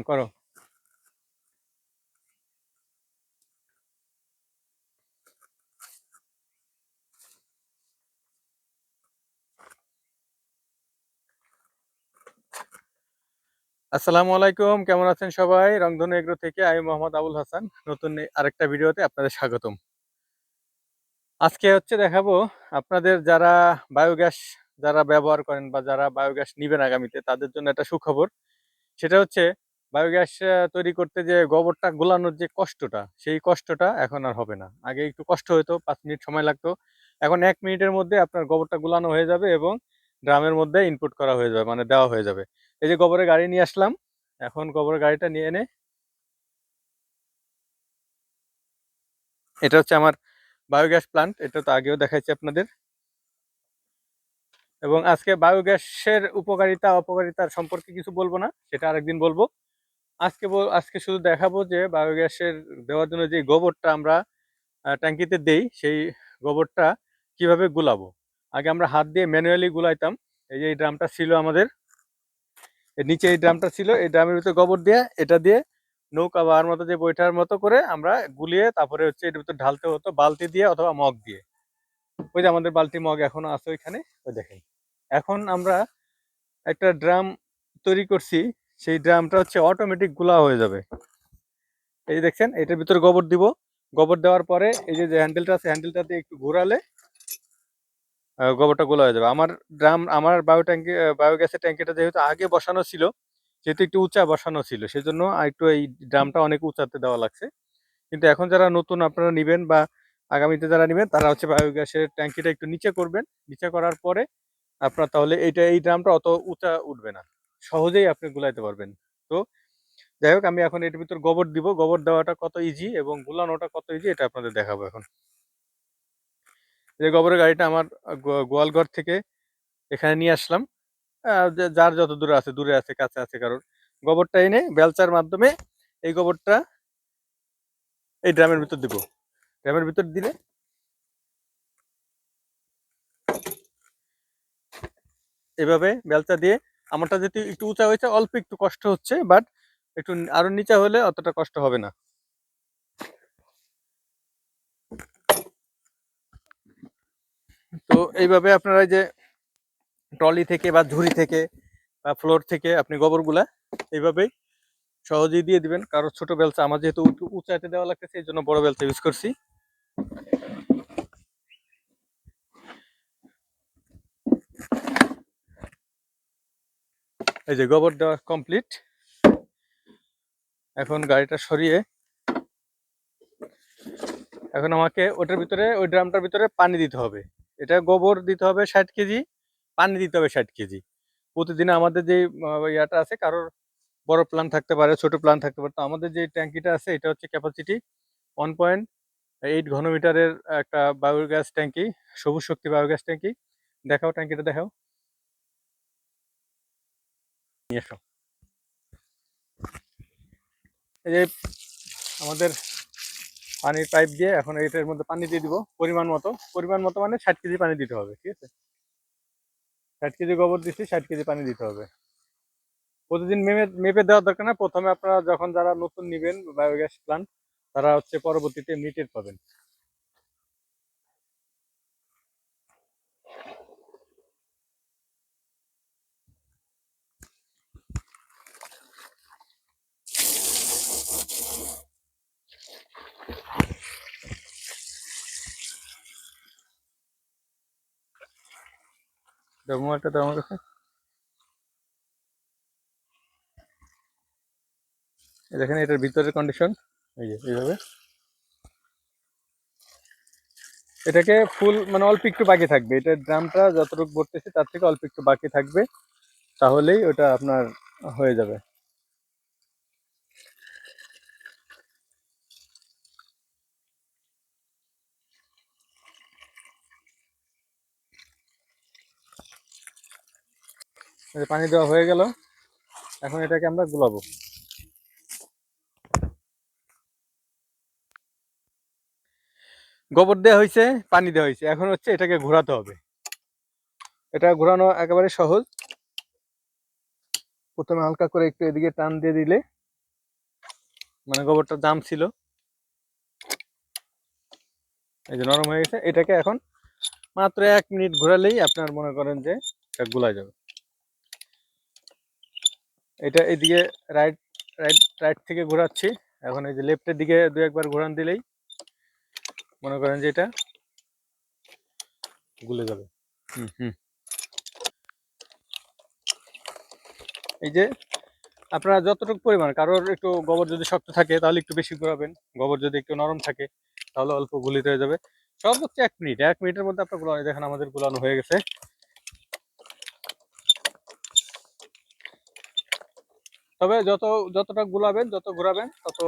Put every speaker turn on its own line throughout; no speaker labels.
করো। আসসালামু আলাইকুম, কেমন আছেন সবাই? রংধনু এগ্রো থেকে আমি মোহাম্মদ আবুল হাসান। নতুন আরেকটা ভিডিওতে আপনাদের স্বাগতম। আজকে হচ্ছে দেখাবো আপনাদের যারা বায়োগ্যাস যারা ব্যবহার করেন বা যারা বায়োগ্যাস নিবেন আগামীতে, তাদের জন্য একটা সুখবর। সেটা হচ্ছে বায়োগ্যাস তৈরি করতে যে গোবরটা গোলানোর যে কষ্টটা, সেই কষ্টটা এখন আর হবে না। আগে একটু কষ্ট হতো, 5 মিনিট সময় লাগতো। এখন 1 মিনিটের মধ্যে আপনার গোবরটা গোলানো হয়ে যাবে এবং ড্রামের মধ্যে ইনপুট করা হয়ে যাবে, মানে দেওয়া হয়ে যাবে। এই যে গোবরের গাড়ি নিয়ে আসলাম, এখন গোবরের গাড়িটা নিয়ে এনে, এটা হচ্ছে আমার বায়োগ্যাস প্লান্ট। এটা তো আগেও দেখাচ্ছি আপনাদের। এবং আজকে বায়োগ্যাসের উপকারিতা অপকারিতার সম্পর্কে কিছু বলবো না, সেটা আরেকদিন বলবো। আজকে শুধু দেখাবো যে বায়োগ্যাসের দেওয়ার জন্য যে গোবরটা আমরা ট্যাঙ্কিতে দেই, সেই গোবরটা কিভাবে গুলাবো। আগে আমরা হাত দিয়ে ম্যানুয়ালি গুলাইতাম। এই যে এই ড্রামটা ছিল আমাদের, এর নিচে এই ড্রামটা ছিল, এই ড্রামের ভিতরে গোবর দিয়ে, এটা দিয়ে নৌকা বাওয়ার মতো যে বৈঠার মতো করে আমরা গুলিয়ে তারপরে হচ্ছে এটার ভিতরে ঢালতে হতো বালতি দিয়ে অথবা মগ দিয়ে। ওই যে আমাদের বালতি মগ এখনো আছে ওইখানে, ওই দেখেন। এখন আমরা একটা ড্রাম তৈরি করছি, সেই ড্রামটা হচ্ছে অটোমেটিক গুলা হয়ে যাবে। এই দেখছেন, এটার ভিতরে গোবর দিব। গোবর দেওয়ার পরে এই যে হ্যান্ডেলটা আছে, হ্যান্ডেলটা দিয়ে একটু ঘোরালে গোবরটা গোলা হয়ে যাবে। আমার বায়োগ্যাসের ট্যাঙ্কিটা যেহেতু আগে বসানো ছিল, যেহেতু একটু উঁচা বসানো ছিল, সেজন্য একটু এই ড্রামটা অনেক উঁচাতে দেওয়া লাগছে। কিন্তু এখন যারা নতুন আপনারা নিবেন বা আগামীতে যারা নিবেন, তারা হচ্ছে বায়োগ্যাসের ট্যাঙ্কিটা একটু নিচে করবেন। নিচে করার পরে আপনার তাহলে এই ড্রামটা অত উঁচা উঠবে না, সহজেই আপনি গুলাইতে পারবেন। তো যাই হোক, আমি এখন এটার ভিতর গোবর দিব। গোবর দেওয়াটা কত ইজি এবং গুলানোটা কত ইজি এটা আপনাদের দেখাবো এখন। যে গোবরের গাড়িটা আমার গোয়ালঘর থেকে এখানে নিয়ে আসলাম। যার যত দূরে আছে, দূরে আছে কাছে আছে কারোর, গোবরটা এনে বেলচার মাধ্যমে এই গোবরটা এই ড্রামের ভিতর দিব। ড্রামের ভিতর দিলে এভাবে বেলচা দিয়ে, আমারটা যেহেতু একটু উঁচা হয়েছে, অল্প একটু কষ্ট হচ্ছে, বাট একটু আরো নিচা হলে অতটা কষ্ট হবে না। তো এইভাবে আপনারা যে ট্রলি থেকে বা ঝুড়ি থেকে বা ফ্লোর থেকে আপনি গোবরগুলা এইভাবেই সহজেই দিয়ে দিবেন। কারো ছোট বেলচা, আমার যেহেতু উঁচাইতে দেওয়া লাগতেছে, এই জন্য বড় বেলচা ইউজ করছি। এই যে গোবর দেওয়া কমপ্লিট। এখন গাড়িটা সরিয়ে এখন আমাকে ওটার ভিতরে, ওই ড্রামটার ভিতরে পানি দিতে হবে। এটা গোবর দিতে হবে 60 কেজি, পানি দিতে হবে 60 কেজি প্রতিদিন। আমাদের যে ইয়াটা আছে, কারোর বড় প্ল্যান থাকতে পারে, ছোট প্ল্যান থাকতে পারে। তো আমাদের যে ট্যাঙ্কিটা আছে, এটা হচ্ছে ক্যাপাসিটি 1.8 ঘনমিটারের একটা বায়োগ্যাস ট্যাঙ্কি, সবুজ শক্তি বায়োগ্যাস ট্যাঙ্কি। দেখাও ট্যাঙ্কিটা, দেখাও, নিয়ে এসো। এই যে আমাদের পানির পাইপ দিয়ে এখন এটার মধ্যে পানি দিয়ে দিব পরিমাণ মতো। পরিমাণ মতো মানে 60 কেজি পানি দিতে হবে, ঠিক আছে? 60 কেজি গোবর দিচ্ছি, 60 কেজি পানি দিতে হবে। প্রতিদিন মেপে দেওয়ার দরকার না। প্রথমে আপনারা যখন যারা নতুন নিবেন বায়োগ্যাস প্ল্যান্ট, তারা হচ্ছে পরবর্তীতে মিটের পাবেন। মোবাইলটা তো আমার কাছে, দেখেন এটার ভিতরের কন্ডিশন। এই যে এইভাবে এটাকে ফুল, মানে অল্প একটু বাকি থাকবে, এটা ড্রামটা যতটুকু ভরতেছে তার থেকে অল্প একটু বাকি থাকবে, তাহলেই ওটা আপনার হয়ে যাবে। পানি দেওয়া হয়ে গেল, এখন এটাকে আমরা গুলাবো। গোবর দেওয়া হয়েছে, পানি দেওয়া হয়েছে, এখন হচ্ছে এটাকে ঘোরাতে হবে। এটা ঘোরানো একেবারে সহজ। প্রথমে হালকা করে একটু এদিকে টান দিয়ে দিলে মানে গোবরটা দাম ছিল, এই যে নরম হয়ে গেছে। এটাকে এখন মাত্র 1 মিনিট ঘোরালেই আপনার মনে করেন যে এটা গুলা যাবে। এটা এইদিকে রাইট রাইট রাইট থেকে ঘোরাচ্ছি, এখন এই যে লেফটের দিকে দু একবার ঘোরান দিলেই মনে করেন যে এটা গুলে যাবে। হুম হুম। এই যে আপনারা যতটুকু পরিমাণ, কারোর একটু গোবর যদি শক্ত থাকে তাহলে একটু বেশি ঘোরাবেন, গোবর যদি একটু নরম থাকে তাহলে অল্প গুলিতে হয়ে যাবে। সর্বোচ্চ 1 মিনিট, 1 মিনিটের মধ্যে আপনার গুলানো, দেখেন আমাদের গুলানো হয়ে গেছে। তবে যতটা গুলাবেন, যত ঘোরাবেন তত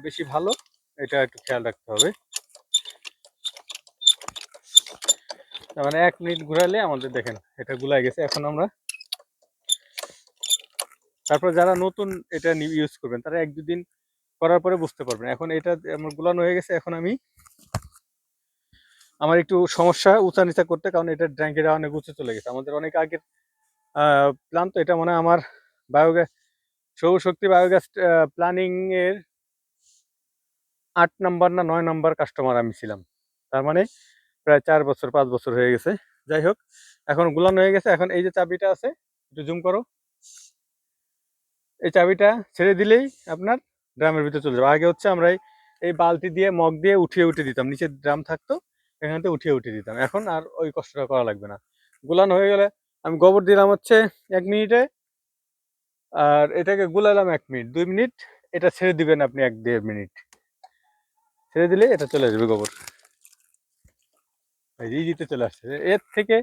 বেশি ভালো, এটা একটু খেয়াল রাখতে হবে। তার মানে 1 মিনিট ঘোরালে আমাদের দেখেন এটা গুলাই গেছে। এখন আমরা, তারপর যারা নতুন এটা ইউজ করবেন তারা 1-2 দিন করার পরে বুঝতে পারবেন। এখন এটা আমার গুলানো হয়ে গেছে, এখন আমি আমার একটু সমস্যা উঁচা নিচা করতে, কারণ এটা ট্যাঙ্কিটা অনেক উঁচু চলে গেছে, আমাদের অনেক আগের প্ল্যান। তো এটা মনে হয় আমার বায়োগ্যাস, সৌরশক্তি বায়োগ্যাস প্ল্যানিং এর 8 নাম্বার না 9 নাম্বার কাস্টমার আমি ছিলাম। তার মানে প্রায় 4 বছর 5 বছর হয়ে গেছে। যাই হোক, এখন গুলানো হয়ে গেছে। এখন এই যে চাবিটা আছে, একটু জুম করো, এই চাবিটা ছেড়ে দিলেই আপনার ড্রামের ভিতরে চলে যাবে। আগে হচ্ছে আমরা এই বালতি দিয়ে মগ দিয়ে উঠিয়ে উঠিয়ে দিতাম, নিচে ড্রাম থাকতো, এখান থেকে উঠিয়ে উঠিয়ে দিতাম। এখন আর ওই কষ্টটা করা লাগবে না। গুলানো হয়ে গেলে আমি গোবর দিলাম হচ্ছে 1 মিনিটে, আর এটাকে গুলালাম 1 মিনিট 2 মিনিট, এটা ছেড়ে দিবেন আপনি 1-1.5 মিনিট, ছেড়ে দিলে এটা চলে যাবে গোবর, ইজিতে চলে আসছে। এর থেকে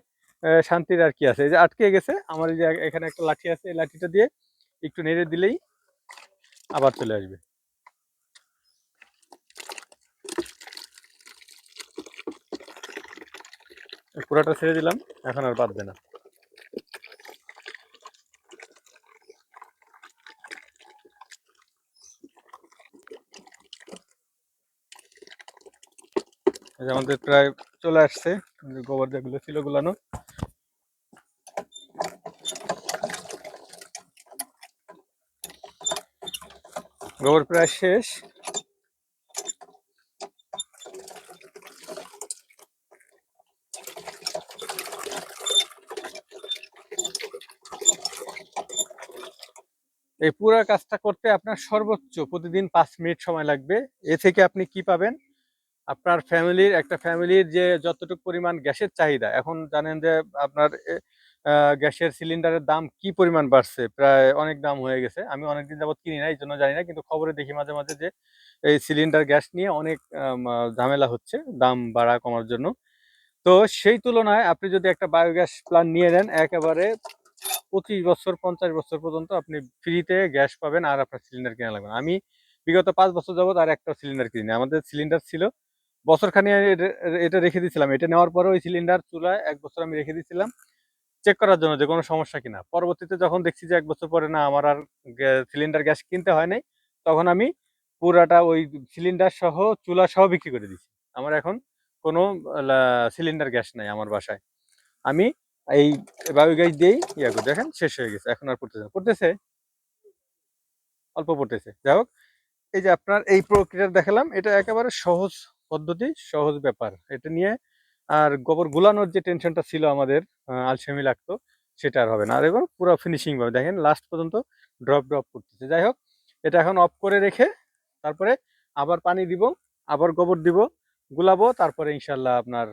শান্তির আর কি আছে? এই যে আটকে গেছে আমার, এই যে এখানে একটা লাঠি আছে, এই লাঠিটা দিয়ে একটু নেড়ে দিলেই আবার চলে আসবে। পুরাটা ছেড়ে দিলাম, এখন আর বাঁধবে না। এই যে আমাদের প্রায় চলে আসছে, গোবর যেগুলো ছিল গুলানো। গোবর প্রায় শেষ। এই পুরো কাজটা করতে আপনার সর্বোচ্চ প্রতিদিন 5 মিনিট সময় লাগবে। এ থেকে আপনি কি পাবেন? আপনার ফ্যামিলির, একটা ফ্যামিলির যে যতটুকু পরিমাণ গ্যাসের চাহিদা, এখন জানেন যে আপনার গ্যাসের সিলিন্ডারের দাম কি পরিমাণ বাড়ছে, প্রায় অনেক দাম হয়ে গেছে। আমি অনেকদিন যাবত কিনি না, এই জন্য জানি না, কিন্তু খবরে দেখি মাঝে মাঝে যে এই সিলিন্ডার গ্যাস নিয়ে অনেক ঝামেলা হচ্ছে দাম বাড়া কমার জন্য। তো সেই তুলনায় আপনি যদি একটা বায়োগ্যাস প্ল্যান্ট নিয়ে নেন, একেবারে 25 বছর 50 বছর পর্যন্ত আপনি ফ্রিতে গ্যাস পাবেন, আর আপনার সিলিন্ডার কেনা লাগবে না। আমি বিগত 5 বছর যাবত আর একটা সিলিন্ডার কিনি না। আমাদের সিলিন্ডার ছিল বছরখানি, এটা রেখে দিয়েছিলাম। এটা নেওয়ার পরে ওই সিলিন্ডার চুলায় 1 বছর আমি রেখে দিয়েছিলাম চেক করার জন্য যে কোনো সমস্যা কিনা। পরবর্তীতে যখন দেখছি যে 1 বছর পরে না আমার আর সিলিন্ডার গ্যাস কিনতে হয় নাই, তখন আমি পুরাটা ওই সিলিন্ডার সহ চুলা সহ বিক্রি করে দিচ্ছি। আমার এখন কোনো সিলিন্ডার গ্যাস নাই আমার বাসায়। আমি এই বায়োগ্যাস দিয়েই ইয়া করি। দেখেন শেষ হয়ে গেছে, এখন আর পড়তেছে না, পড়তেছে অল্প পড়তেছে। যাই হোক, এই যে আপনার এই প্রক্রিয়া দেখালাম, এটা একেবারে সহজ পদ্ধতি, সহজ ব্যাপার। এটা নিয়ে আর গোবর গুলানোর যে টেনশনটা ছিল আমাদের, আলসেমি লাগতো, সেটা আর হবে না। আর এবার পুরো ফিনিশিং ভাবে দেখেন লাস্ট পর্যন্ত ড্রপ ড্রপ করতেছে। যাই হোক, এটা এখন অফ করে রেখে তারপরে আবার পানি দিব, আবার গোবর দিব, গুলাবো, তারপরে ইনশাল্লাহ আপনার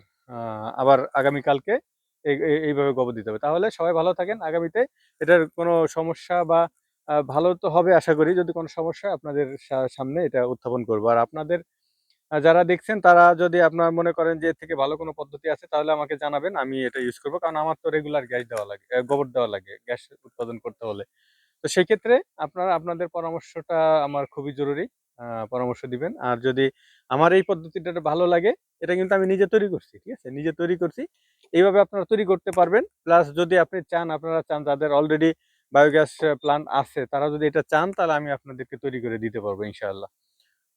আবার আগামীকালকে এইভাবে গোবর দিতে হবে। তাহলে সবাই ভালো থাকেন। আগামীতে এটার কোনো সমস্যা বা ভালো তো হবে আশা করি। যদি কোনো সমস্যা হয় আপনাদের সামনে এটা উত্থাপন করবো। আর আপনাদের যারা দেখছেন তারা যদি আপনার মনে করেন যে এর থেকে ভালো কোনো পদ্ধতি আছে তাহলে আমাকে জানাবেন, আমি এটা ইউজ করবো। কারণ আমার তো রেগুলার গ্যাস দেওয়া লাগে, গোবর দেওয়া লাগে গ্যাস উৎপাদন করতে হলে। তো সেক্ষেত্রে আপনারা আপনাদের পরামর্শটা আমার খুবই জরুরি, পরামর্শ দিবেন। আর যদি আমার এই পদ্ধতিটা ভালো লাগে, এটা কিন্তু আমি নিজে তৈরি করছি, ঠিক আছে, নিজে তৈরি করছি, এইভাবে আপনারা তৈরি করতে পারবেন। প্লাস যদি আপনি চান, আপনারা চান, যাদের অলরেডি বায়োগ্যাস প্ল্যান্ট আছে তারা যদি এটা চান, তাহলে আমি আপনাদেরকে তৈরি করে দিতে পারবো ইনশাআল্লাহ।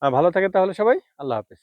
ভালো থাকে তাহলে সবাই, আল্লাহ হাফেজ।